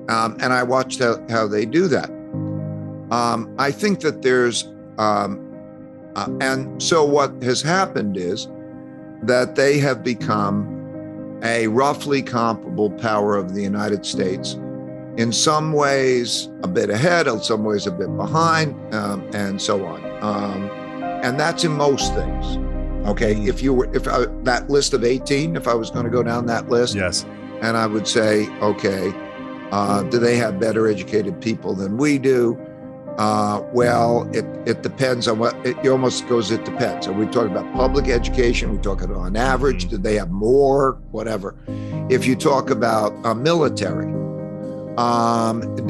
And I watched how they do that. I think that there's, and so what has happened is that they have become a roughly comparable power of the United States. In some ways, a bit ahead, in some ways, a bit behind, and so on. And that's in most things. Okay, if that list of 18, if I was going to go down that list, yes, and I would say, okay, do they have better educated people than we do? Well, it depends on what, it almost goes, it depends. Are we talking about public education? Are we talking on average? Did they have more? Whatever. If you talk about military,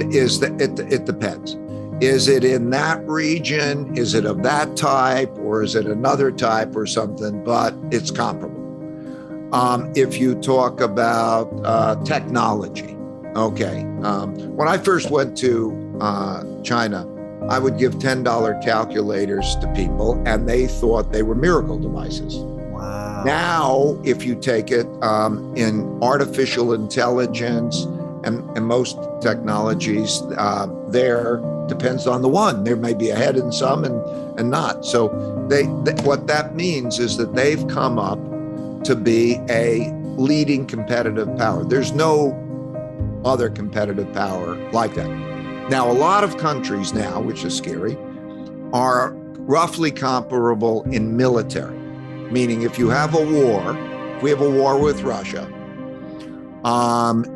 it depends. Is it in that region? Is it of that type? Or is it another type or something? But it's comparable. If you talk about technology, okay. When I first went to China, I would give $10 calculators to people, and they thought they were miracle devices. Wow. Now, if you take it in artificial intelligence and most technologies, there depends on the one. There may be ahead in some and not. So what that means is that they've come up to be a leading competitive power. There's no other competitive power like that. Now, a lot of countries now, which is scary, are roughly comparable in military, meaning if you have a war, if we have a war with Russia,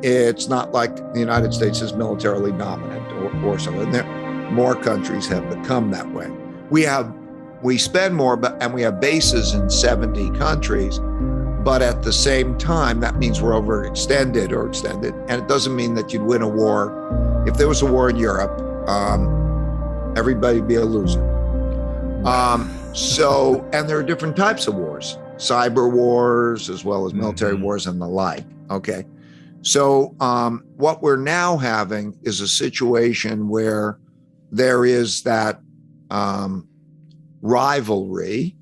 it's not like the United States is militarily dominant or so. And more countries have become that way. We spend more, and we have bases in 70 countries, but at the same time, that means we're overextended or extended. And it doesn't mean that you'd win a war. If there was a war in Europe, everybody'd be a loser. And there are different types of wars, cyber wars, as well as military wars and the like. Okay. So what we're now having is a situation where there is that rivalry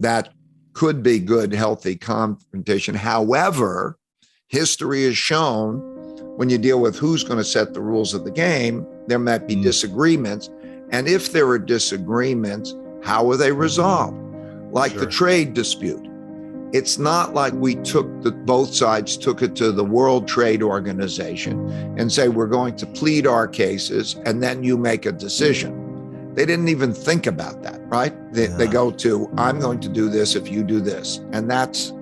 that could be good, healthy confrontation. However, history has shown when you deal with who's going to set the rules of the game, there might be disagreements. And if there are disagreements, how are they resolved? Like the trade dispute. It's not like we both sides took it to the World Trade Organization and say, we're going to plead our cases and then you make a decision. They didn't even think about that, right? They go to, I'm going to do this if you do this. And that's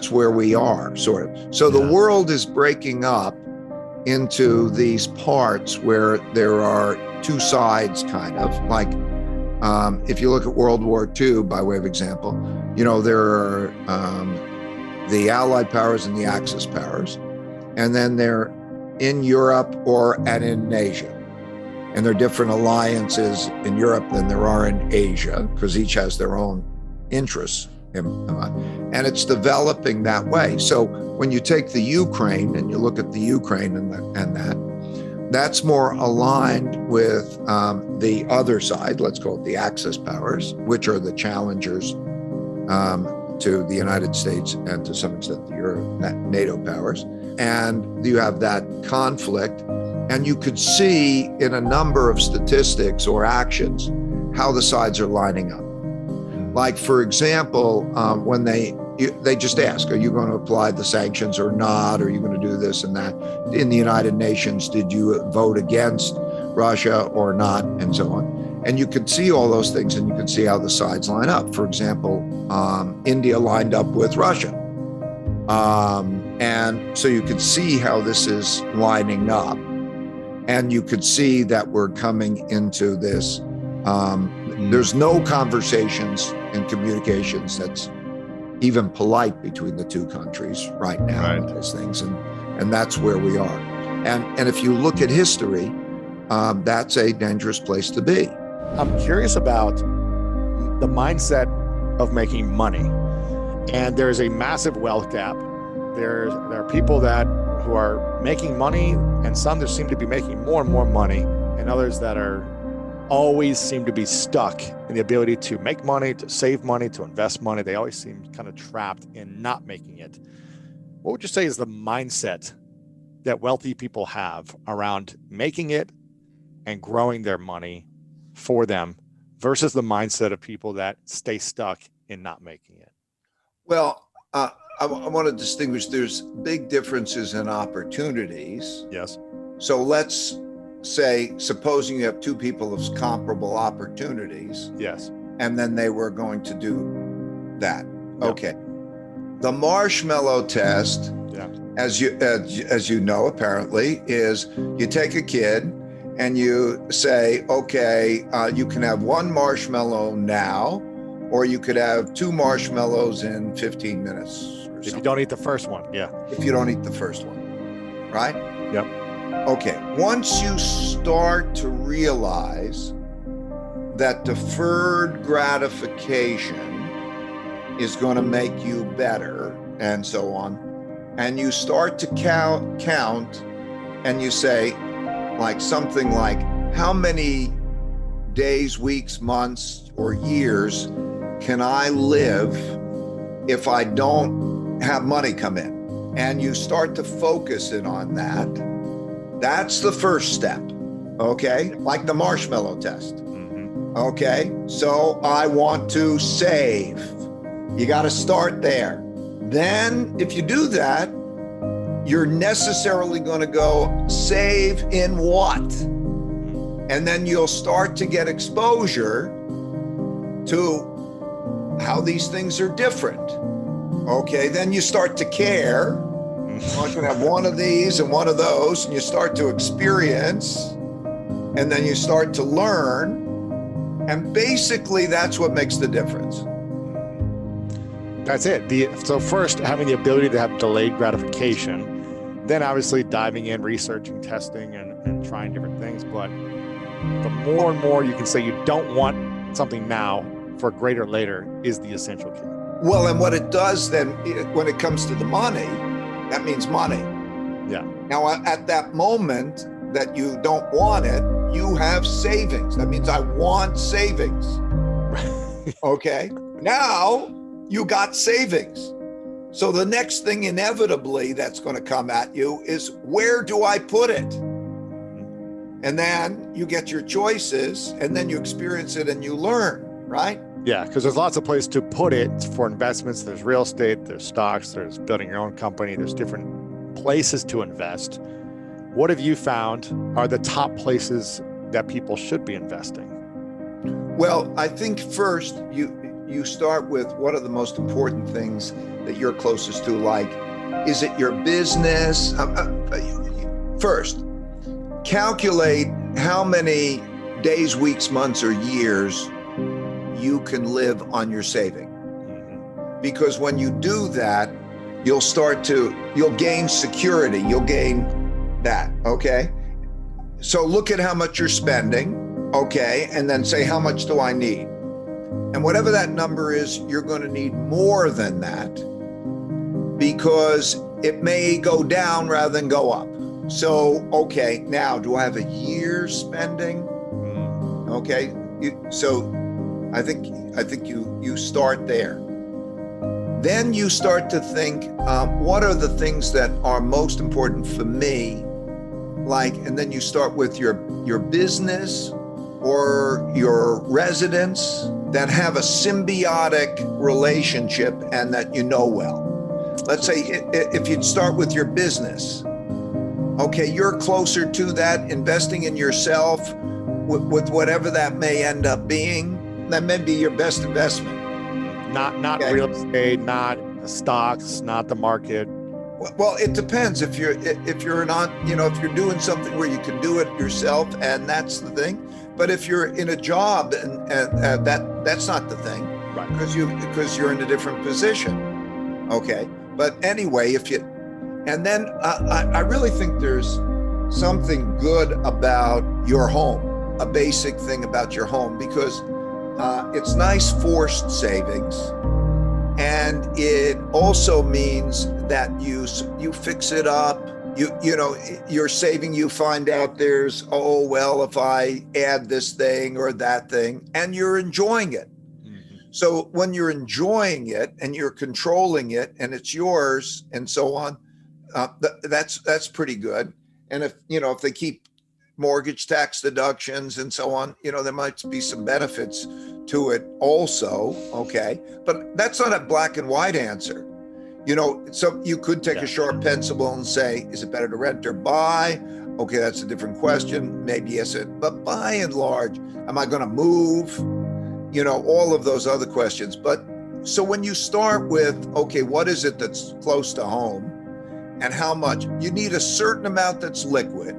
where we are, sort of. So the world is breaking up into these parts where there are two sides, kind of like, if you look at World War II, by way of example, there are the Allied powers and the Axis powers, and then they're in Europe and in Asia. And there are different alliances in Europe than there are in Asia, because each has their own interests. And it's developing that way. So when you take the Ukraine and you look at the Ukraine and that's more aligned with the other side, let's call it the Axis powers, which are the challengers to the United States and to some extent the NATO powers. And you have that conflict, and you could see in a number of statistics or actions how the sides are lining up. Like, for example, when they just ask, are you going to apply the sanctions or not? Are you going to do this and that? In the United Nations, did you vote against Russia or not? And so on. And you could see all those things, and you could see how the sides line up. For example, India lined up with Russia. And so you could see how this is lining up. And you could see that we're coming into this. There's no conversations and communications that's even polite between the two countries right now, on those things. And that's where we are. And if you look at history, that's a dangerous place to be. I'm curious about the mindset of making money. And there's a massive wealth gap. There are people who are making money, and some that seem to be making more and more money, and others that are always seem to be stuck in the ability to make money, to save money, to invest money. They always seem kind of trapped in not making it. What would you say is the mindset that wealthy people have around making it and growing their money for them versus the mindset of people that stay stuck in not making it? Well, I want to distinguish. There's big differences in opportunities. Yes. So let's say, supposing you have two people of comparable opportunities. Yes. And then they were going to do that. Yep. Okay. The marshmallow test, as you know, apparently, is you take a kid and you say, okay, you can have one marshmallow now, or you could have two marshmallows in 15 minutes. If you don't eat the first one, If you don't eat the first one, right? Yep. Okay. Once you start to realize that deferred gratification is going to make you better and so on, and you start to count and you say like something like, how many days, weeks, months, or years can I live if I don't have money come in? And you start to focus in on that. That's the first step, okay? Like the marshmallow test. Okay, so I want to save. You got to start there. Then if you do that, you're necessarily going to go save in what? And then you'll start to get exposure to how these things are different. Okay, then you start to care. I'm going to have one of these and one of those, and you start to experience, and then you start to learn. And basically, that's what makes the difference. That's it. So first, having the ability to have delayed gratification, then obviously diving in, researching, testing, and trying different things. But the more and more you can say you don't want something now for greater later is the essential key. Well, and what it does then, when it comes to the money, that means money. Yeah. Now, at that moment that you don't want it, you have savings. That means I want savings. Okay. Now you got savings. So the next thing inevitably that's going to come at you is, where do I put it? And then you get your choices, and then you experience it and you learn, right? Yeah, because there's lots of places to put it for investments. There's real estate, there's stocks, there's building your own company, there's different places to invest. What have you found are the top places that people should be investing? Well, I think first you start with, what are the most important things that you're closest to? Like, is it your business? First, calculate how many days, weeks, months, or years you can live on your saving. Because when you do that, you'll gain security, you'll gain that, okay? So look at how much you're spending, okay? And then say, how much do I need? And whatever that number is, you're going to need more than that, because it may go down rather than go up. So, okay, now do I have a year's spending? Okay, so I think you start there. Then you start to think, what are the things that are most important for me? Like, and then you start with your business or your residence that have a symbiotic relationship and that you know well. Let's say if you'd start with your business, okay, you're closer to that, investing in yourself with whatever that may end up being. That may be your best investment. Not okay. Real estate, not stocks, not the market. Well, it depends. If you're not, if you're doing something where you can do it yourself, and that's the thing. But if you're in a job and that's not the thing, right? Because you're in a different position. Okay. But anyway, and then I really think there's something good about your home, a basic thing about your home, because it's nice forced savings. And it also means that you fix it up. You're saving, you find out there's, if I add this thing or that thing, and you're enjoying it. So when you're enjoying it and you're controlling it and it's yours and so on, That's pretty good. And if they keep mortgage tax deductions and so on, there might be some benefits to it also. Okay. But that's not a black and white answer. So you could take a sharp pencil and say, is it better to rent or buy? Okay, that's a different question. Maybe yes, but by and large, am I going to move? All of those other questions. But so when you start with, okay, what is it that's close to home and how much? You need a certain amount that's liquid.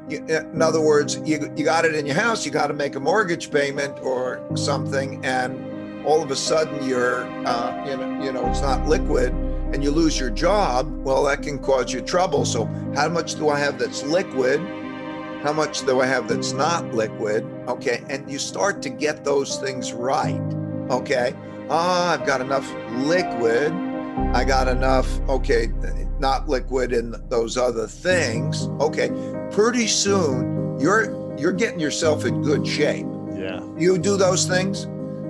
In other words, you got it in your house, you got to make a mortgage payment or something, and all of a sudden you're, it's not liquid and you lose your job. Well, that can cause you trouble. So how much do I have that's liquid? How much do I have that's not liquid? Okay. And you start to get those things right. Okay. I've got enough liquid. I got enough, okay, not liquid in those other things. Okay. Pretty soon you're getting yourself in good shape. Yeah. You do those things,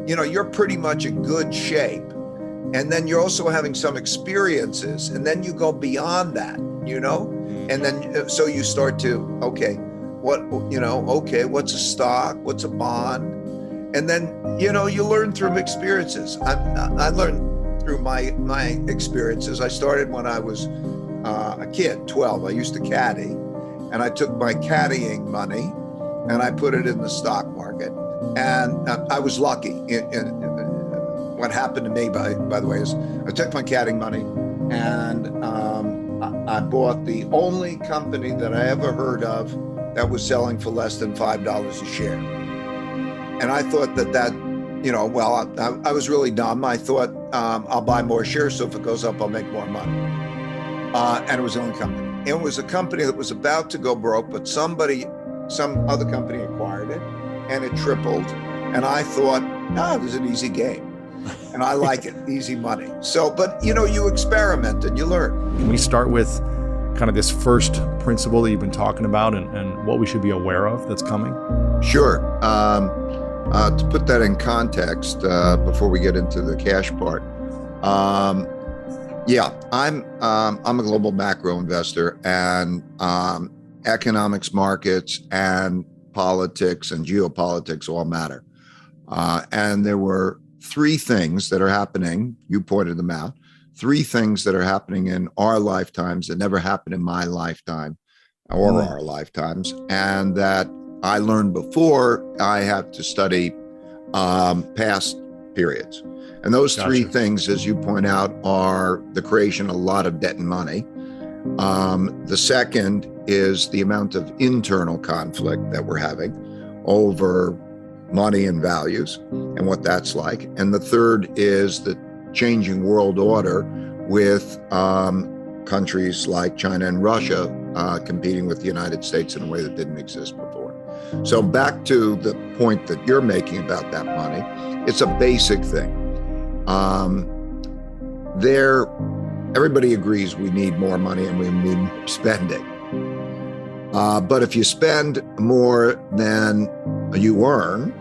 you're pretty much in good shape. And then you're also having some experiences, and then you go beyond that, and then so you start to, okay, what's a stock? What's a bond? And then, you learn through experiences. I learned through my experiences. I started when I was a kid, 12. I used to caddy, and I took my caddying money and I put it in the stock market. And I was lucky. What happened to me, by the way, is I took my caddying money and I bought the only company that I ever heard of that was selling for less than $5 a share. And I thought I was really dumb. I thought I'll buy more shares, so if it goes up, I'll make more money. And it was the only company. It was a company that was about to go broke, but some other company acquired it, and it tripled. And I thought, this is an easy game. And I like it, easy money. So, but you experiment and you learn. Can we start with kind of this first principle that you've been talking about and what we should be aware of that's coming? Sure. To put that in context, before we get into the cash part, I'm a global macro investor, and economics, markets, and politics and geopolitics all matter. And there were three things that are happening. You pointed them out. Three things that are happening in our lifetimes that never happened in my lifetime or our lifetimes, and that I learned before I had to study past periods. And those three things, as you point out, are the creation of a lot of debt and money. The second is the amount of internal conflict that we're having over money and values and what that's like. And the third is the changing world order with countries like China and Russia competing with the United States in a way that didn't exist before. So back to the point that you're making about that money, it's a basic thing. Everybody agrees we need more money and we need more spending. But if you spend more than you earn,